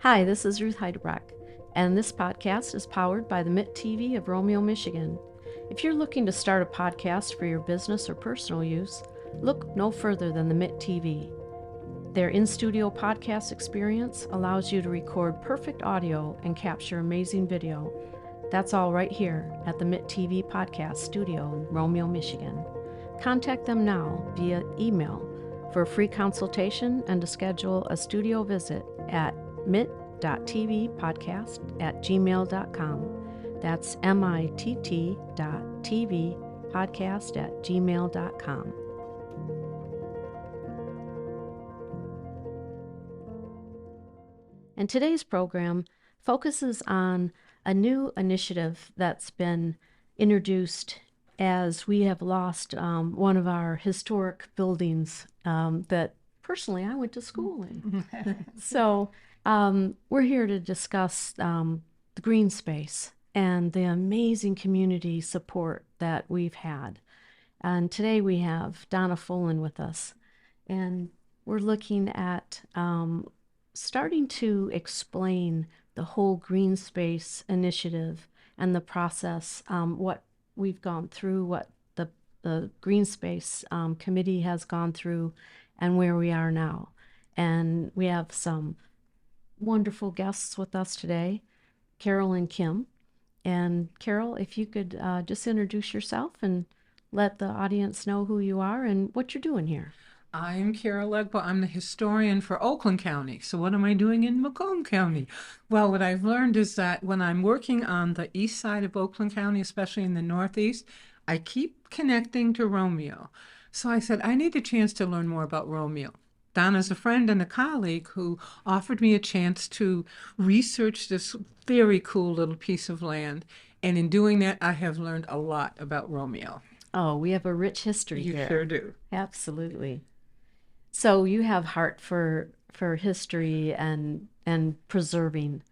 Hi, this is Ruth Heidebrecht, and this podcast is powered by the Mitt TV of Romeo, Michigan. If you're looking to start a podcast for your business or personal use, look no further than the Mitt TV. Their in-studio podcast experience allows you to record perfect audio and capture amazing video. That's all right here at the Mitt TV podcast studio in Romeo, Michigan. Contact them now via email for a free consultation and to schedule a studio visit at mitt.tvpodcast@gmail.com. That's mitt.tvpodcast@gmail.com. And today's program focuses on a new initiative that's been introduced as we have lost one of our historic buildings that personally I went to school in. So we're here to discuss the green space and the amazing community support that we've had. And today we have Donna Folan with us, and we're looking at starting to explain the whole green space initiative and the process, what we've gone through, what the green space committee has gone through, and where we are now. And we have some wonderful guests with us today, Carol and Kim. And Carol, if you could just introduce yourself and let the audience know who you are and what you're doing here. I'm Carol Legba. I'm the historian for Oakland County. So what am I doing in Macomb County? Well, what I've learned is that when I'm working on the east side of Oakland County, especially in the northeast, I keep connecting to Romeo. So I said, I need a chance to learn more about Romeo. Donna's a friend and a colleague who offered me a chance to research this very cool little piece of land. And in doing that, I have learned a lot about Romeo. Oh, we have a rich history You here. sure do. Absolutely. So you have heart for history and preserving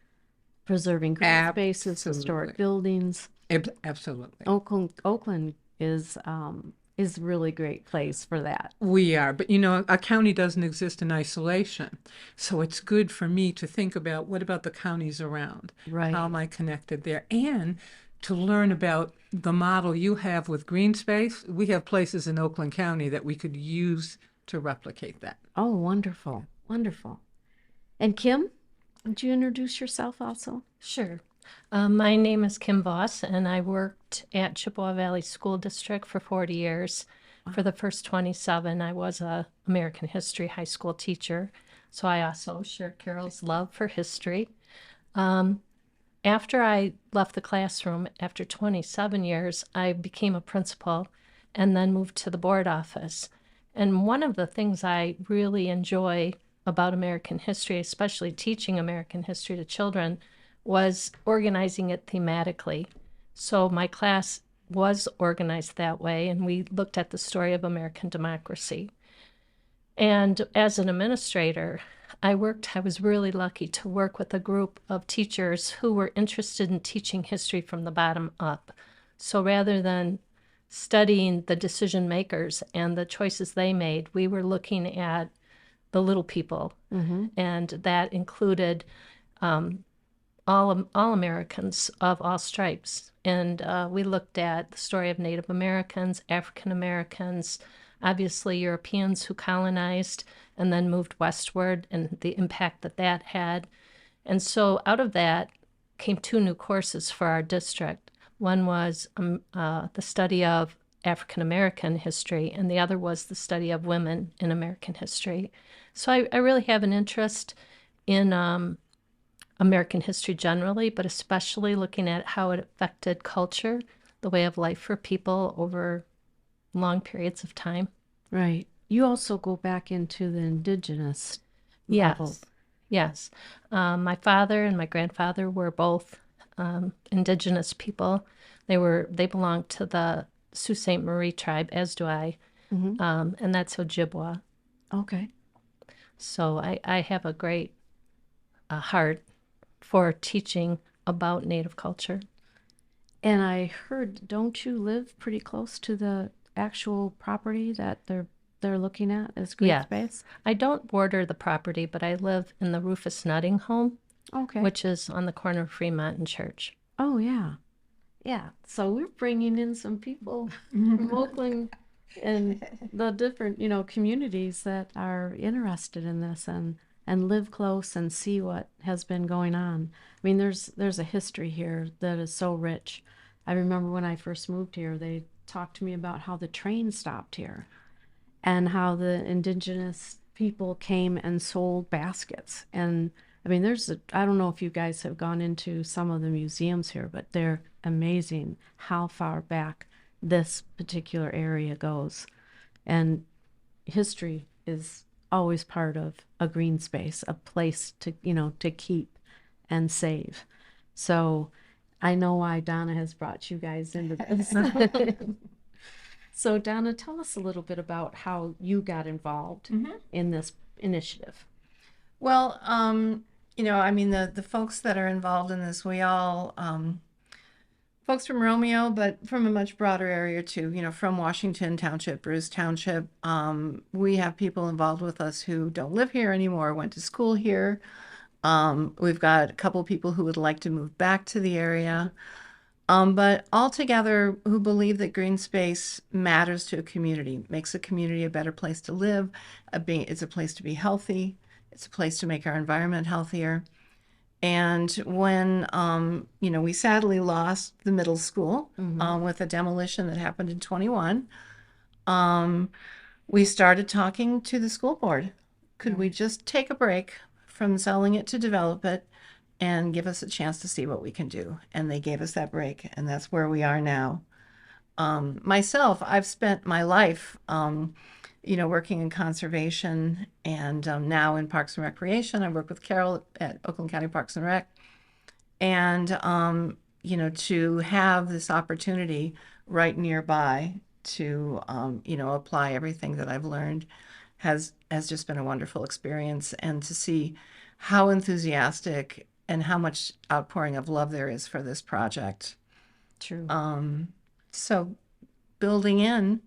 green spaces, historic buildings. Absolutely. Oakland is a really great place for that. We are, but you know, a county doesn't exist in isolation. So it's good for me to think about what about the counties around? Right. How am I connected there? And to learn about the model you have with green space. We have places in Oakland County that we could use to replicate that. Oh, wonderful. Wonderful. And Kim, would you introduce yourself also? Sure. My name is Kim Voss, and I worked at Chippewa Valley School District for 40 years. For the first 27, I was a American history high school teacher, so I also share Carol's love for history. After I left the classroom, after 27 years, I became a principal and then moved to the board office. And one of the things I really enjoy about American history, especially teaching American history to children, was organizing it thematically. So my class was organized that way, and we looked at the story of American democracy. And as an administrator, I was really lucky to work with a group of teachers who were interested in teaching history from the bottom up. So rather than studying the decision makers and the choices they made, we were looking at the little people, and that included all Americans of all stripes. And we looked at the story of Native Americans, African Americans, obviously Europeans who colonized and then moved westward, and the impact that that had. And so out of that came two new courses for our district. One was the study of African American history, and the other was the study of women in American history. So I really have an interest in American history generally, but especially looking at how it affected culture, the way of life for people over long periods of time. Right. You also go back into the indigenous level. Yes. My father and my grandfather were both indigenous people. They belonged to the Sault Ste. Marie tribe, as do I, and that's Ojibwa. Okay. So I have a great heart for teaching about Native culture. And I heard, don't you live pretty close to the actual property that they're looking at as green space? I don't border the property, but I live in the Rufus Nutting home Okay. which is on the corner of Fremont and Church. Oh, yeah. Yeah. So we're bringing in some people from Oakland and the different, communities that are interested in this and live close and see what has been going on. I mean, there's a history here that is so rich. I remember when I first moved here, they talked to me about how the train stopped here and how the indigenous people came and sold baskets. And I mean, I don't know if you guys have gone into some of the museums here, but they're amazing how far back this particular area goes. And history is always part of a green space, a place to keep and save. So I know why Donna has brought you guys into this. So, Donna, tell us a little bit about how you got involved in this initiative. Well, I mean, the folks that are involved in this, we all, folks from Romeo, but from a much broader area too, from Washington Township, Bruce Township. We have people involved with us who don't live here anymore, went to school here. We've got a couple people who would like to move back to the area. But altogether, who believe that green space matters to a community, makes a community a better place to live, it's a place to be healthy, it's a place to make our environment healthier. And when, we sadly lost the middle school with a demolition that happened in 21, we started talking to the school board. Could we just take a break from selling it to develop it and give us a chance to see what we can do? And they gave us that break, and that's where we are now. Myself, I've spent my life, working in conservation and now in Parks and Recreation. I work with Carol at Oakland County Parks and Rec. And, to have this opportunity right nearby to, apply everything that I've learned has just been a wonderful experience. And to see how enthusiastic and how much outpouring of love there is for this project. True. So building in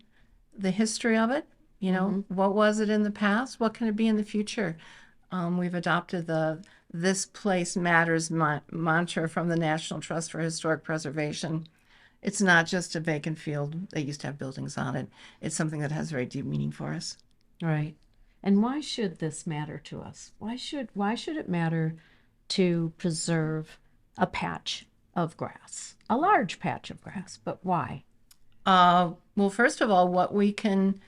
the history of it, what was it in the past? What can it be in the future? We've adopted the "This Place Matters" mantra from the National Trust for Historic Preservation. It's not just a vacant field that used to have buildings on it. It's something that has very deep meaning for us. Right. And why should this matter to us? Why should it matter to preserve a patch of grass, a large patch of grass? But why? Well, first of all, what we can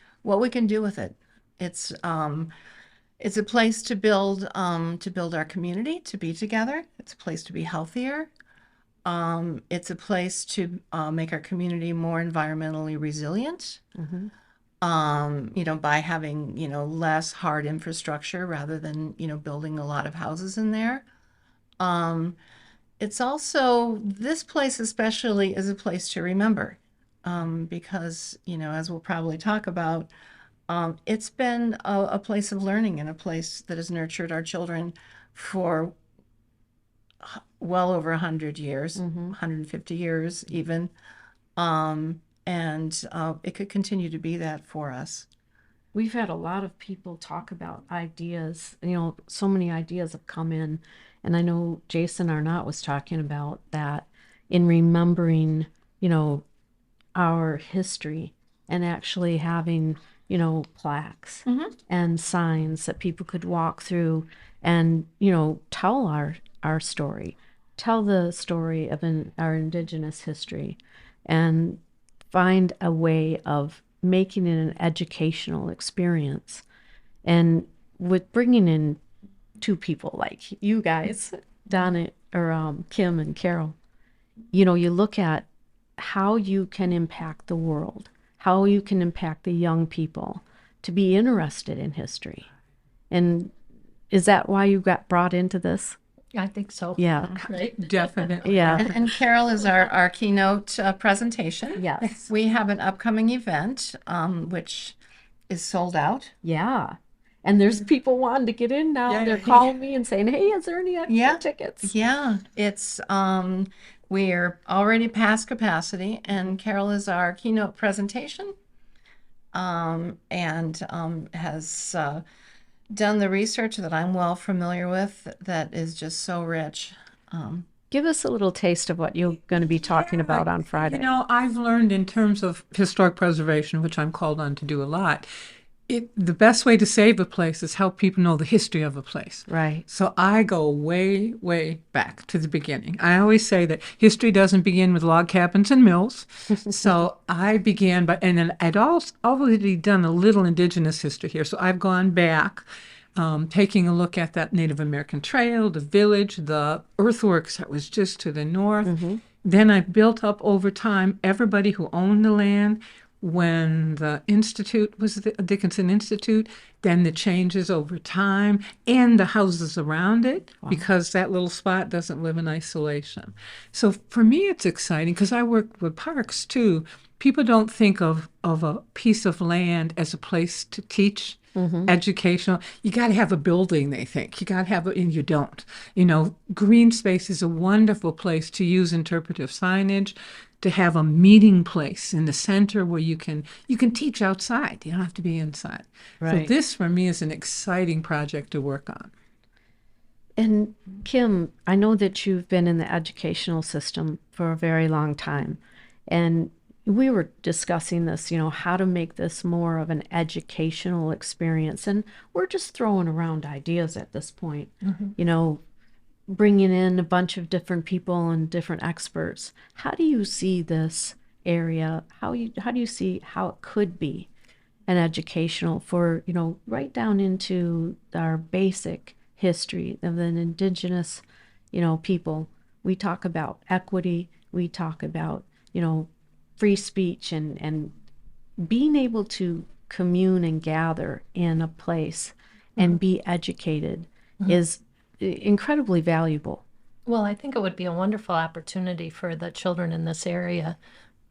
do with it. It's a place to build our community, to be together. It's a place to be healthier. It's a place to make our community more environmentally resilient. By having, less hard infrastructure rather than, building a lot of houses in there. It's also, this place especially is a place to remember, because, as we'll probably talk about, it's been a place of learning and a place that has nurtured our children for well over 100 years, 150 years even. And it could continue to be that for us. We've had a lot of people talk about ideas. So many ideas have come in. And I know Jason Arnott was talking about that in remembering, our history and actually having, plaques and signs that people could walk through and, tell our story, tell the story of our indigenous history, and find a way of making it an educational experience. And with bringing in two people like you guys, Donna or Kim and Carol, you look at how you can impact the world, how you can impact the young people to be interested in history. And is that why you got brought into this? I think so. Yeah. Right? Definitely. Yeah. And Carol is our keynote presentation. Yes. We have an upcoming event, which is sold out. Yeah. And there's people wanting to get in now. Yeah. They're calling me and saying, "Hey, is there any extra tickets?" Yeah, it's we're already past capacity, and Carol is our keynote presentation, and has done the research that I'm well familiar with that is just so rich. Give us a little taste of what you're going to be talking about on Friday. You know, I've learned in terms of historic preservation, which I'm called on to do a lot, the best way to save a place is help people know the history of a place. Right. So I go way, way back to the beginning. I always say that history doesn't begin with log cabins and mills. So I began by, and then I'd already done a little indigenous history here. So I've gone back, taking a look at that Native American trail, the village, the earthworks that was just to the north. Then I built up over time everybody who owned the land. When the institute was the Dickinson Institute, then the changes over time and the houses around it, because that little spot doesn't live in isolation. So for me, it's exciting because I work with parks too. People don't think of a piece of land as a place to teach. Educational. You got to have a building, they think. You got to have it, and you don't. You know, green space is a wonderful place to use interpretive signage, to have a meeting place in the center where you can teach outside. You don't have to be inside. Right. So this, for me, is an exciting project to work on. And Kim, I know that you've been in the educational system for a very long time. And we were discussing this, how to make this more of an educational experience. And we're just throwing around ideas at this point, bringing in a bunch of different people and different experts. How do you see this area? How do you see how it could be an educational for, right down into our basic history of an indigenous, people? We talk about equity. We talk about, free speech and being able to commune and gather in a place and be educated is incredibly valuable. Well, I think it would be a wonderful opportunity for the children in this area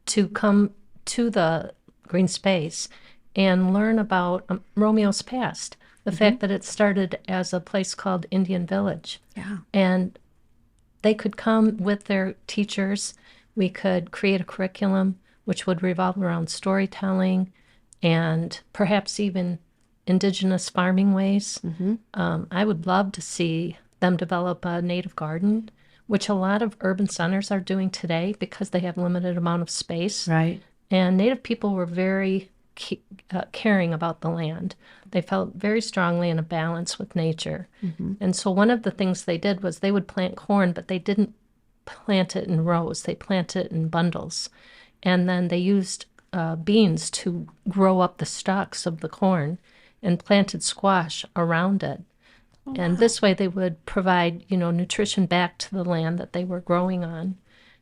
to come to the green space and learn about Romeo's past, the fact that it started as a place called Indian Village. Yeah. And they could come with their teachers. We could create a curriculum which would revolve around storytelling and perhaps even indigenous farming ways. I would love to see them develop a native garden, which a lot of urban centers are doing today because they have limited amount of space. Right. And Native people were very caring about the land. They felt very strongly in a balance with nature. And so one of the things they did was they would plant corn, but they didn't plant it in rows. They planted it in bundles. And then they used beans to grow up the stalks of the corn and planted squash around it. And this way they would provide, nutrition back to the land that they were growing on.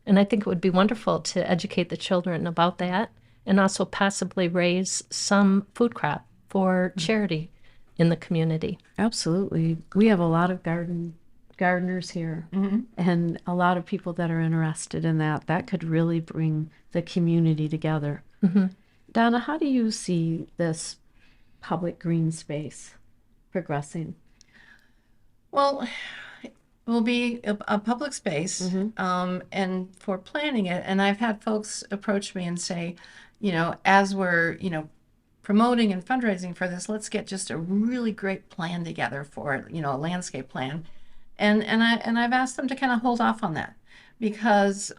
And I think it would be wonderful to educate the children about that and also possibly raise some food crop for charity in the community. Absolutely. We have a lot of gardeners here and a lot of people that are interested in that. That could really bring the community together. Donna, how do you see this public green space progressing? Well, it will be a public space, and for planning it. And I've had folks approach me and say, as we're, promoting and fundraising for this, let's get just a really great plan together for it, a landscape plan. And I've asked them to kind of hold off on that because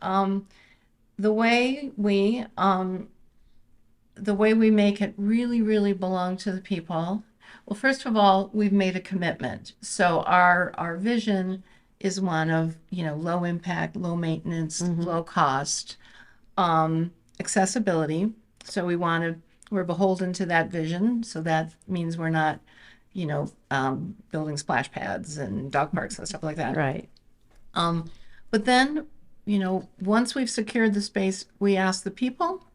the way we make it really, really belong to the people. Well, first of all, we've made a commitment. So our vision is one of, low impact, low maintenance, low cost, accessibility. So we're beholden to that vision. So that means we're not, building splash pads and dog parks and stuff like that. Right. But then, once we've secured the space, we ask the people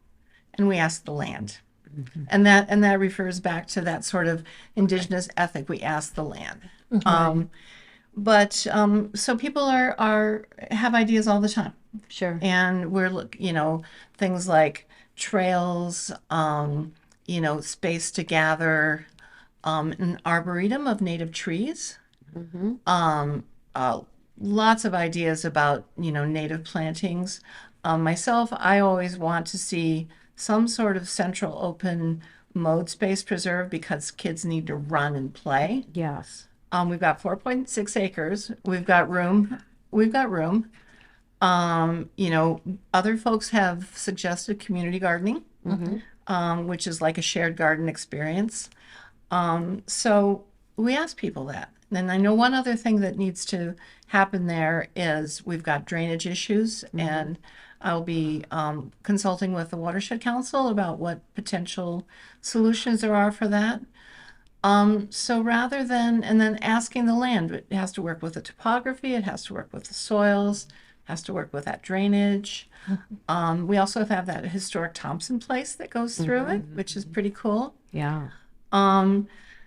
and we ask the land. And that refers back to that sort of indigenous ethic. We ask the land. So people have ideas all the time. Sure. And things like trails, space to gather, an arboretum of native trees, lots of ideas about, native plantings. Myself, I always want to see some sort of central open mode space preserved because kids need to run and play. Yes. We've got 4.6 acres. We've got room. We've got room. You know, other folks have suggested community gardening, which is like a shared garden experience. So we ask people that. And I know one other thing that needs to happen there is we've got drainage issues, and I'll be consulting with the Watershed Council about what potential solutions there are for that. So rather than, and then asking the land, it has to work with the topography, it has to work with the soils, has to work with that drainage. We also have that historic Thompson place that goes through it, which is pretty cool. Yeah.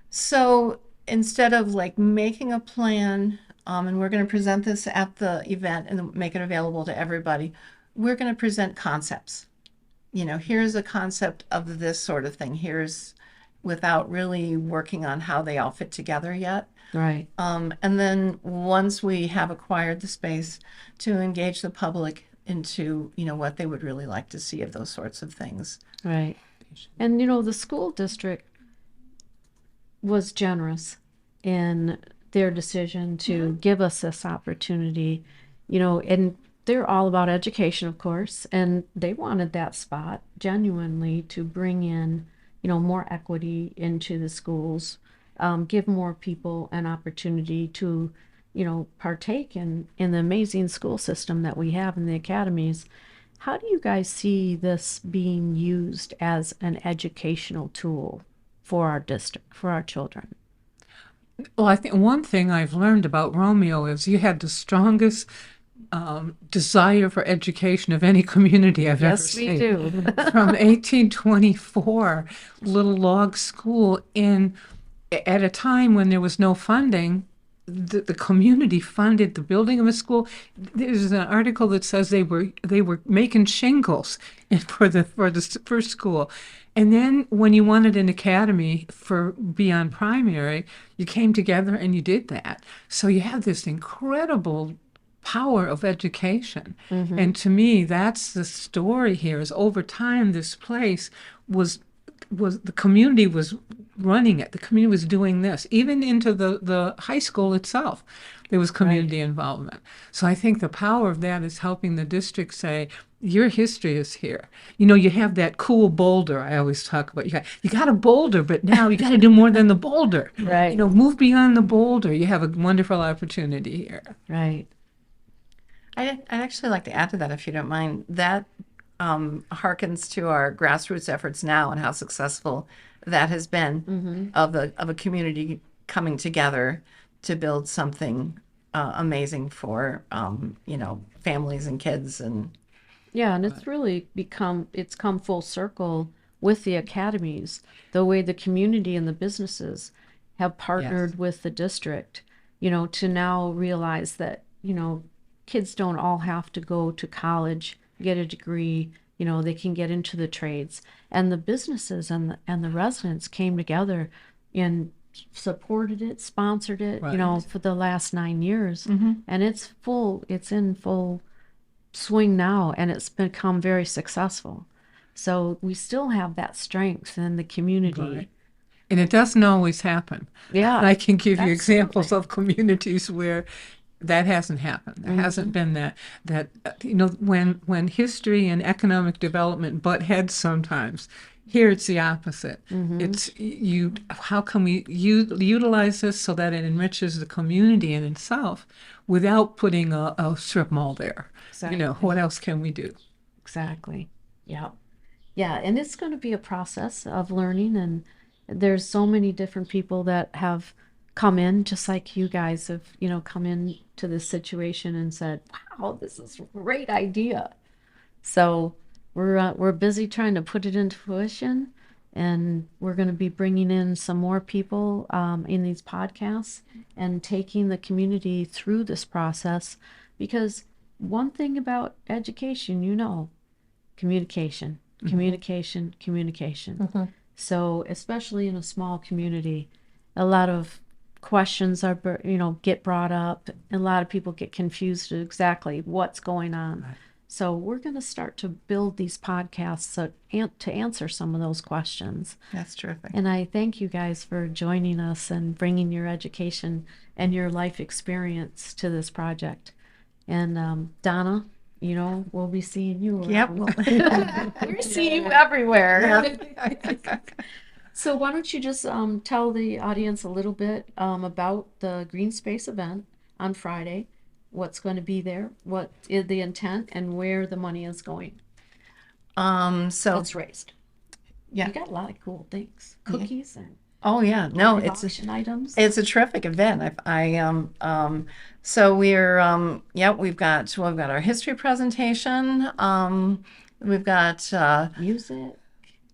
So instead of like making a plan, and we're going to present this at the event and make it available to everybody, we're going to present concepts. You know, here's a concept of this sort of thing. Here's, without really working on how they all fit together yet. Right. And then once we have acquired the space, to engage the public into, you know, what they would really like to see of those sorts of things. Right. And, you know, the school district was generous in their decision to give us this opportunity, you know, and they're all about education, of course, and they wanted that spot genuinely to bring in, you know, more equity into the schools, give more people an opportunity to, you know, partake in the amazing school system that we have in the academies. How do you guys see this being used as an educational tool for our district, for our children? Well, I think one thing I've learned about Romeo is you had the strongest desire for education of any community I've ever Yes, we seen. do. From 1824, little log school at a time when there was no funding. The community funded the building of a school. There's an article that says they were making shingles for the first school, and then when you wanted an academy for beyond primary, you came together and you did that. So you have this incredible power of education, and to me, that's the story here. Is over time, this place was the community was running it. The community was doing this. Even into the high school itself, there was community involvement. So I think the power of that is helping the district say, your history is here. You know, you have that cool boulder I always talk about. You got a boulder, but now you got to do more than the boulder. Right. You know, move beyond the boulder. You have a wonderful opportunity here. Right. I'd actually like to add to that, if you don't mind. That harkens to our grassroots efforts now and how successful that has been of a community coming together to build something amazing for you know, families and kids. And Yeah, and it's really it's come full circle with the academies, the way the community and the businesses have partnered with the district, you know, to now realize that, you know, kids don't all have to go to college, get a degree, you know, they can get into the trades. And the businesses and the residents came together and supported it, sponsored it, you know, for the last 9 years. And it's in full swing now, and it's become very successful. So we still have that strength in the community. Right. And it doesn't always happen. Yeah, I can give you absolutely. examples of communities where that hasn't happened. There hasn't been that you know, when history and economic development butt heads sometimes. Here it's the opposite. It's how can we utilize this so that it enriches the community in itself without putting a strip mall there? You know, what else can we do? Exactly. Yeah. Yeah, and it's going to be a process of learning, and there's so many different people that have come in, just like you guys have, you know, come in to this situation and said, "Wow, this is a great idea." So we're busy trying to put it into fruition, and we're going to be bringing in some more people in these podcasts and taking the community through this process, because one thing about education, you know, communication, communication, communication. So especially in a small community, a lot of questions are, you know, get brought up, and a lot of people get confused exactly what's going on. So we're going to start to build these podcasts to answer some of those questions. That's terrific. And I thank you guys for joining us and bringing your education and your life experience to this project. And Donna, we'll be seeing you Yep. around. We're seeing you everywhere. So why don't you just tell the audience a little bit about the Green Space event on Friday, what's going to be there, what is the intent, and where the money is going. So It's raised. yeah. You got a lot of cool things, cookies and Oh yeah. No, live it's auction items. a terrific event. So we've got our history presentation. We've got Music.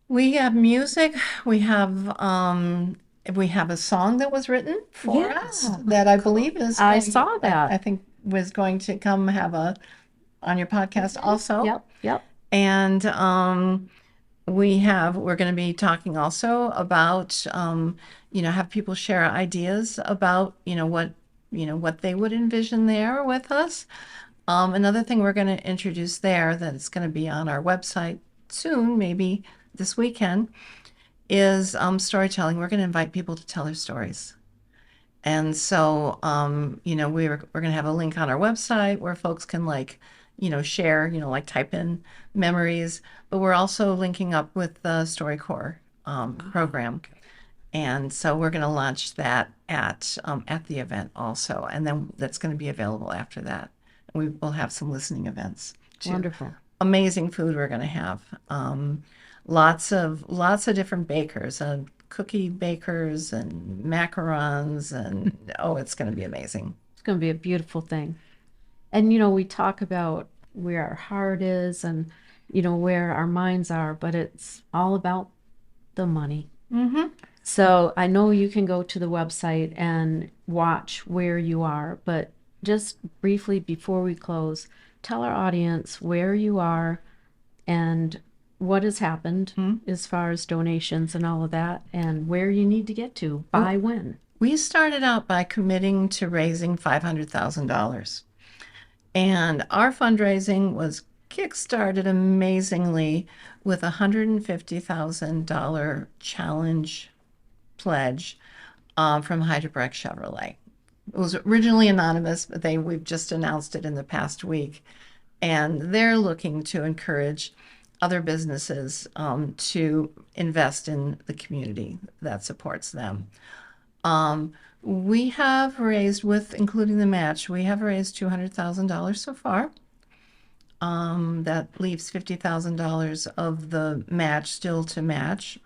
we have music. We have a song that was written for Yeah. us that I believe is I saw that. I think was going to come have on your podcast also. Yep. And we're going to be talking also about have people share ideas about what they would envision there with us. Another thing we're going to introduce there that is going to be on our website soon, maybe this weekend, is storytelling. We're going to invite people to tell their stories. And so, we're going to have a link on our website where folks can share, type in memories, but we're also linking up with the StoryCorps program. Okay. And so we're going to launch that at the event also. And then that's going to be available after that. We will have some listening events too. Wonderful. Amazing food we're going to have. Lots of different bakers, cookie bakers and macarons, and it's going to be amazing. It's going to be a beautiful thing. And we talk about where our heart is and where our minds are, but it's all about the money. Mm-hmm. So I know you can go to the website and watch where you are, but just briefly before we close, tell our audience where you are and what has happened as far as donations and all of that, and where you need to get to by when. We started out by committing to raising $500,000. And our fundraising was kickstarted amazingly with a $150,000 challenge pledge from Hydrobreak Chevrolet. It was originally anonymous, but we've just announced it in the past week. And they're looking to encourage other businesses to invest in the community that supports them. We have raised, including the match, we have raised $200,000 so far. That leaves $50,000 of the match still to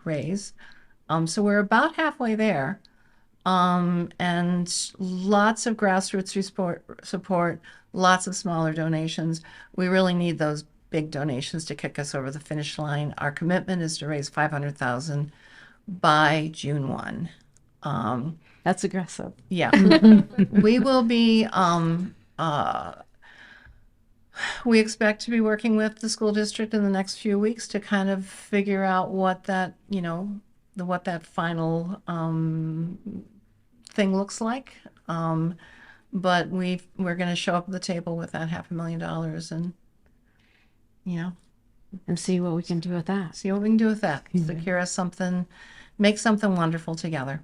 raise. So we're about halfway there. And lots of grassroots support, lots of smaller donations. We really need those big donations to kick us over the finish line. Our commitment is to raise $500,000 by June 1. That's aggressive. Yeah. We will be, we expect to be working with the school district in the next few weeks to kind of figure out what that, what that final thing looks like. But we're going to show up at the table with that $500,000 and, And see what we can do with that. see what we can do with that. Secure us something, make something wonderful together.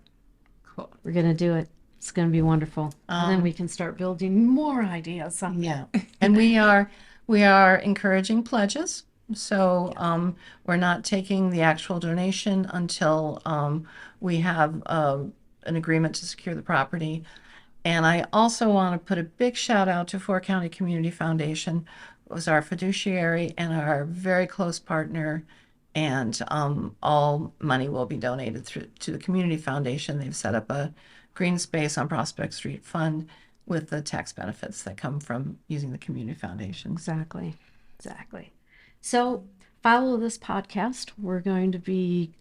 Cool. We're going to do it. It's going to be wonderful. And then we can start building more ideas. Yeah. And we are encouraging pledges. So we're not taking the actual donation until we have an agreement to secure the property. And I also want to put a big shout out to Four County Community Foundation. It was our fiduciary and our very close partner. And all money will be donated to the Community Foundation. They've set up a green space on Prospect Street fund with the tax benefits that come from using the Community Foundation. Exactly. So follow this podcast. We're going to be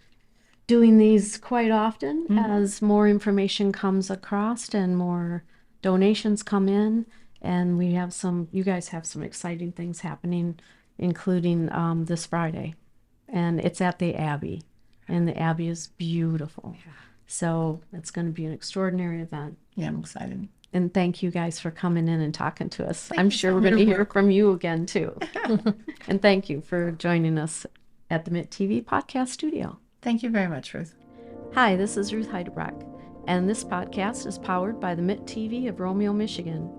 doing these quite often as more information comes across and more donations come in. And you guys have some exciting things happening, including this Friday. And it's at the Abbey. And the Abbey is beautiful. Yeah. So it's going to be an extraordinary event. Yeah, I'm excited. And thank you guys for coming in and talking to us. Thank I'm you sure so we're going to much. hear from you again, too. And thank you for joining us at the Mitt TV podcast studio. Thank you very much, Ruth. Hi, this is Ruth Heidebrock, and this podcast is powered by the Mitt TV of Romeo, Michigan.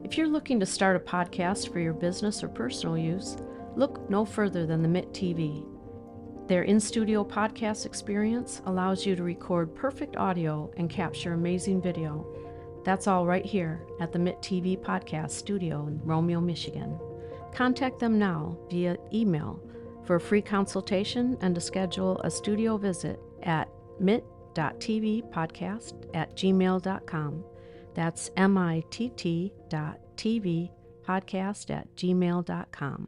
If you're looking to start a podcast for your business or personal use, look no further than the Mitt TV. Their in-studio podcast experience allows you to record perfect audio and capture amazing video. That's all right here at the Mitt TV podcast studio in Romeo, Michigan. Contact them now via email for a free consultation and to schedule a studio visit at mitt.tvpodcast@gmail.com. That's mitt.tvpodcast@gmail.com.